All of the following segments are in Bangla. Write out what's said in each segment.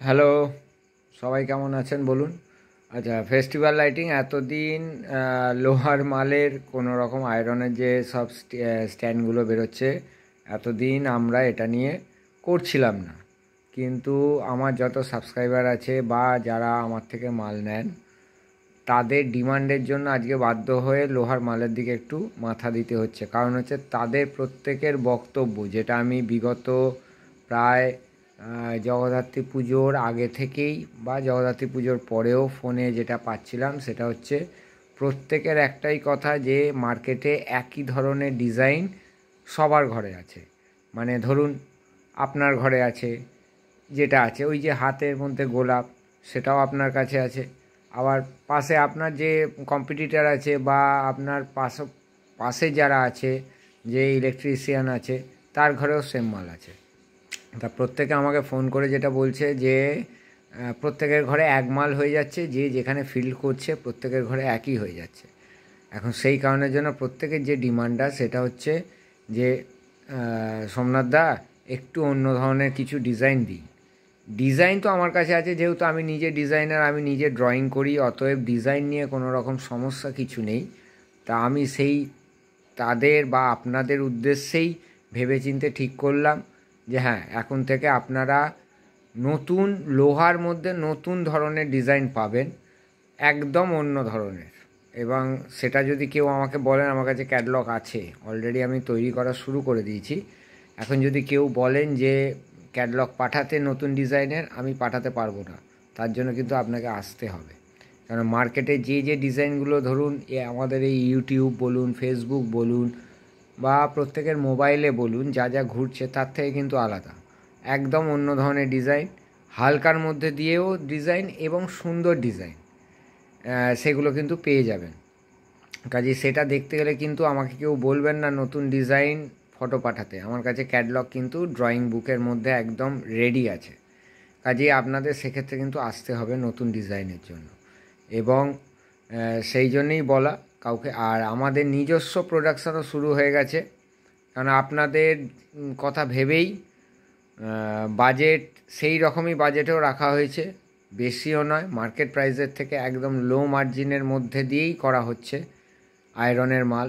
হ্যালো, সবাই কেমন আছেন বলুন? আচ্ছা, ফেস্টিভ্যাল লাইটিং এতদিন লোহার মালের কোনো রকম আয়রনের যে সব স্ট্যান্ডগুলো বেরোচ্ছে, এতদিন আমরা এটা নিয়ে করছিলাম না। কিন্তু আমার যত সাবস্ক্রাইবার আছে বা যারা আমার থেকে মাল নেন, তাদের ডিমান্ডের জন্য আজকে বাধ্য হয়ে লোহার মালের দিকে একটু মাথা দিতে হচ্ছে। কারণ হচ্ছে তাদের প্রত্যেকের বক্তব্য, যেটা আমি বিগত প্রায় জগদ্ধাত্রী পুজোর আগে থেকেই বা জগদ্ধাত্রী পুজোর পরেও ফোনে যেটা পাচ্ছিলাম, সেটা হচ্ছে প্রত্যেকের একটাই কথা যে মার্কেটে একই ধরনের ডিজাইন সবার ঘরে আছে। মানে ধরুন আপনার ঘরে আছে, যেটা আছে ওই যে হাতের মধ্যে গোলাপ, সেটাও আপনার কাছে আছে। আবার পাশে আপনার যে কম্পিটিটার আছে বা আপনার পাশে যারা আছে, যে ইলেকট্রিশিয়ান আছে, তার ঘরেও সেম মাল আছে। তা প্রত্যেকে আমাকে ফোন করে যেটা বলছে যে প্রত্যেকের ঘরে এক মাল হয়ে যাচ্ছে, যে যেখানে ফিল্ড করছে প্রত্যেকের ঘরে একই হয়ে যাচ্ছে। এখন সেই কারণের জন্য প্রত্যেকের যে ডিমান্ডটা সেটা হচ্ছে যে সোমনাথ দা, একটু অন্য ধরনের কিছু ডিজাইন দিই। ডিজাইন তো আমার কাছে আছে, যেহেতু আমি নিজে ডিজাইনার, আমি নিজে ড্রয়িং করি, অতএব ডিজাইন নিয়ে কোনো রকম সমস্যা কিছু নেই। তা আমি সেই তাদের বা আপনাদের উদ্দেশ্যেই ভেবেচিন্তে ঠিক করলাম যে হ্যাঁ, এখন থেকে আপনারা নতুন লোহার মধ্যে নতুন ধরনের ডিজাইন পাবেন, একদম অন্য ধরনের। এবং সেটা যদি কেউ আমাকে বলেন, আমার কাছে ক্যাটালগ আছে, অলরেডি আমি তৈরি করা শুরু করে দিয়েছি। এখন যদি কেউ বলেন যে ক্যাটালগ পাঠাতে নতুন ডিজাইনের, আমি পাঠাতে পারবো না। তার জন্য কিন্তু আপনাকে আসতে হবে। কারণ মার্কেটে যে যে ডিজাইনগুলো, ধরুন আমাদের এই ইউটিউব বলুন, ফেসবুক বলুন, বা প্রত্যেকের মোবাইলে বলুন, যা যা ঘুরছে তার থেকে কিন্তু আলাদা। একদম অন্য ধরনের ডিজাইন, হালকার মধ্যে দিয়েও ডিজাইন এবং সুন্দর ডিজাইন, সেগুলো কিন্তু পেয়ে যাবেন। কাজে সেটা দেখতে গেলে কিন্তু আমাকে কেউ বলবেন না নতুন ডিজাইন ফটো পাঠাতে। আমার কাছে ক্যাটালগ কিন্তু ড্রয়িং বুকের মধ্যে একদম রেডি আছে। কাজেই আপনাদের সেক্ষেত্রে কিন্তু আসতে হবে নতুন ডিজাইনের জন্য। এবং সেই জন্যেই বলা কাউকে। আর আমাদের নিজস্ব প্রোডাকশানও শুরু হয়ে গেছে, কারণ আপনাদের কথা ভেবেই বাজেট সেই রকমই বাজেটেও রাখা হয়েছে। বেশিও নয়, মার্কেট প্রাইসের থেকে একদম লো মার্জিনের মধ্যে দিয়েই করা হচ্ছে আয়রনের মাল।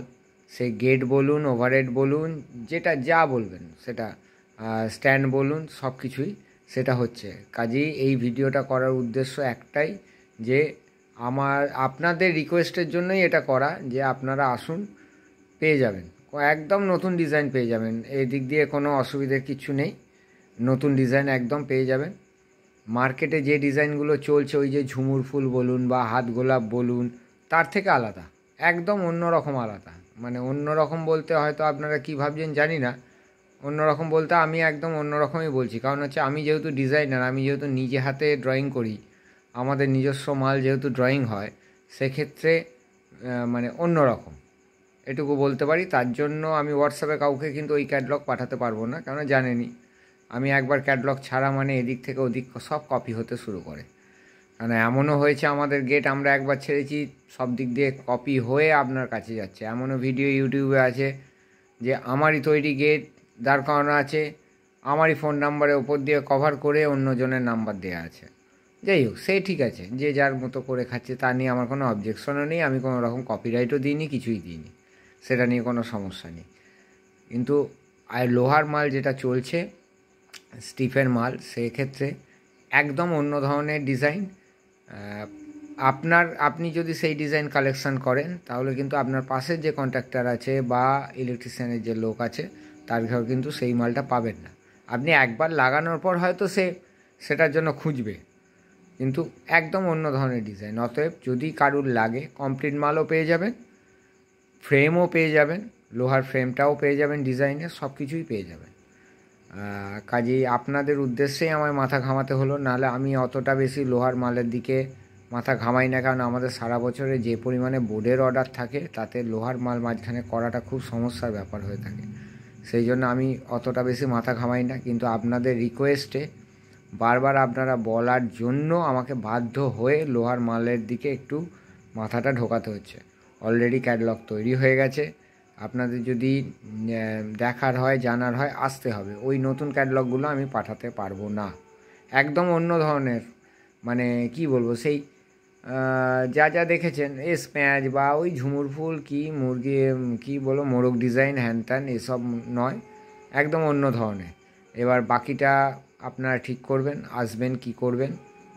সেই গেট বলুন, ওভারহেড বলুন, যেটা যা বলবেন সেটা, স্ট্যান্ড বলুন, সব কিছুই সেটা হচ্ছে। কাজেই এই ভিডিওটা করার উদ্দেশ্য একটাই, যে আপনাদের রিকোয়েস্টের জন্যই এটা করা, যে আপনারা আসুন, পেয়ে যাবেন একদম নতুন ডিজাইন পেয়ে যাবেন। এই দিক দিয়ে কোনো অসুবিধার কিছু নেই, নতুন ডিজাইন একদম পেয়ে যাবেন। মার্কেটে যে ডিজাইনগুলো চলছে, ওই যে ঝুমুর ফুল বলুন বা হাত গোলাপ বলুন, তার থেকে আলাদা, একদম অন্য রকম আলাদা। মানে অন্য রকম বলতে হয়তো আপনারা কী ভাবছেন জানি না, অন্য রকম বলতে আমি একদম অন্য রকমই বলছি। কারণ হচ্ছে আমি যেহেতু ডিজাইনার, আমি যেহেতু নিজে হাতে ড্রয়িং করি, আমাদের নিজস্ব মাল যেহেতু ড্রয়িং হয়, সেক্ষেত্রে মানে অন্য রকম এটুকু বলতে পারি। তার জন্য আমি হোয়াটসঅ্যাপে কাউকে কিন্তু ওই ক্যাটালগ পাঠাতে পারবো না, কারণ জানেনই আমি একবার ক্যাটালগ ছাড়া মানে এদিক থেকে ওদিক সব কপি হতে শুরু করে। কারণ এমনও হয়েছে আমাদের গেট আমরা একবার ছেড়েছি, সব দিক দিয়ে কপি হয়ে আপনার কাছে যাচ্ছে। এমনও ভিডিও ইউটিউবে আছে যে আমারই তৈরি গেট দাঁড় করানো আছে, আমারই ফোন নাম্বারের ওপর দিয়ে কভার করে অন্যজনের নাম্বার দেওয়া আছে। যাই হোক, সে ঠিক আছে, যে যার মতো করে খাচ্ছে, তা নিয়ে আমার কোনো অবজেকশনও নেই। আমি কোনো রকম কপিরাইটও দিইনি, কিছুই দিইনি, সেটা নিয়ে কোনো সমস্যা নেই। কিন্তু আর লোহার মাল যেটা চলছে, স্টিফের মাল, সেক্ষেত্রে একদম অন্য ধরনের ডিজাইন। আপনি যদি সেই ডিজাইন কালেকশান করেন, তাহলে কিন্তু আপনার পাশের যে কন্ট্রাক্টর আছে বা ইলেকট্রিশিয়ানের যে লোক আছে, তার ঘর কিন্তু সেই মালটা পাবেন না। আপনি একবার লাগানোর পর হয়তো সেটার জন্য খুঁজবে, কিন্তু একদম অন্য ধরনের ডিজাইন। অতএব যদি কারুর লাগে, কমপ্লিট মালও পেয়ে যাবেন, ফ্রেমও পেয়ে যাবেন, লোহার ফ্রেমটাও পেয়ে যাবেন, ডিজাইনের সব কিছুই পেয়ে যাবেন। কাজেই আপনাদের উদ্দেশ্যেই আমায় মাথা ঘামাতে হলো, নাহলে আমি অতটা বেশি লোহার মালের দিকে মাথা ঘামাই না। কারণ আমাদের সারা বছরে যে পরিমাণে বোর্ডের অর্ডার থাকে, তাতে লোহার মাল মাঝখানে করাটা খুব সমস্যার ব্যাপার হয়ে থাকে। সেই জন্য আমি অতটা বেশি মাথা ঘামাই না। কিন্তু আপনাদের রিকোয়েস্টে বারবার আপনারা বলার জন্য আমাকে বাধ্য হয়ে লোহার মালের দিকে একটু মাথাটা ঢোকাতে হচ্ছে। অলরেডি ক্যাটালগ তৈরি হয়ে গেছে, আপনাদের যদি দেখার হয়, জানার হয়, আসতে হবে। ওই নতুন ক্যাটালগগুলো আমি পাঠাতে পারবো না। একদম অন্য ধরনের, মানে কি বলবো, সেই যা যা দেখেছেন স্প্যাচ বা ওই ঝুমুর ফুল কি মুরগি কি বলো মোরগ ডিজাইন হ্যান ত্যান এসব নয়, একদম অন্য ধরনের। এবার বাকিটা আপনারা ঠিক করবেন, আসবেন কি করবেন।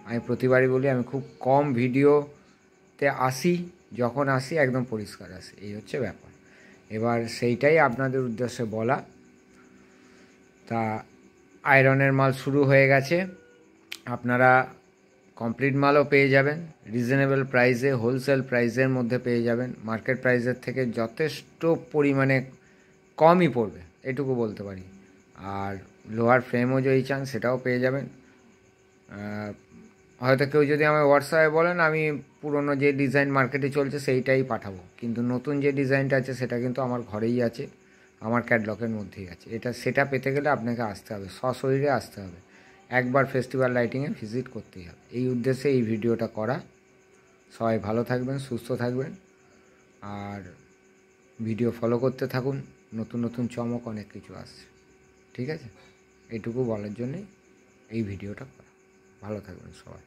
আমি প্রতিবারই বলি আমি খুব কম ভিডিওতে আসি, যখন আসি একদম পরিষ্কার আসি, এই হচ্ছে ব্যাপার। এবার সেইটাই আপনাদের উদ্দেশ্যে বলা। তা আয়রনের মাল শুরু হয়ে গেছে, আপনারা কমপ্লিট মালও পেয়ে যাবেন রিজনেবল প্রাইসে, হোলসেল প্রাইসের মধ্যে পেয়ে যাবেন। মার্কেট প্রাইসের থেকে যথেষ্ট পরিমাণে কমই পড়বে, এটুকু বলতে পারি। আর লোহার ফ্রেমও যদি চান সেটাও পেয়ে যাবেন। হয়তো কেউ যদি আমার হোয়াটসঅ্যাপে বলেন, আমি পুরনো যে ডিজাইন মার্কেটে চলছে সেইটাই পাঠাবো, কিন্তু নতুন যে ডিজাইনটা আছে সেটা কিন্তু আমার ঘরেই আছে, আমার ক্যাটলগের মধ্যেই আছে। সেটা পেতে গেলে আপনাকে আসতে হবে, সশরীরে আসতে হবে, একবার ফেস্টিভ্যাল লাইটিংয়ে ভিজিট করতেই হবে। এই উদ্দেশ্যে এই ভিডিওটা করা। সবাই ভালো থাকবেন, সুস্থ থাকবেন, আর ভিডিও ফলো করতে থাকুন, নতুন নতুন চমক অনেক কিছু আসছে। ঠিক আছে, এইটুকু বলার জন্যে এই ভিডিওটা করা। ভালো থাকবেন সবাই।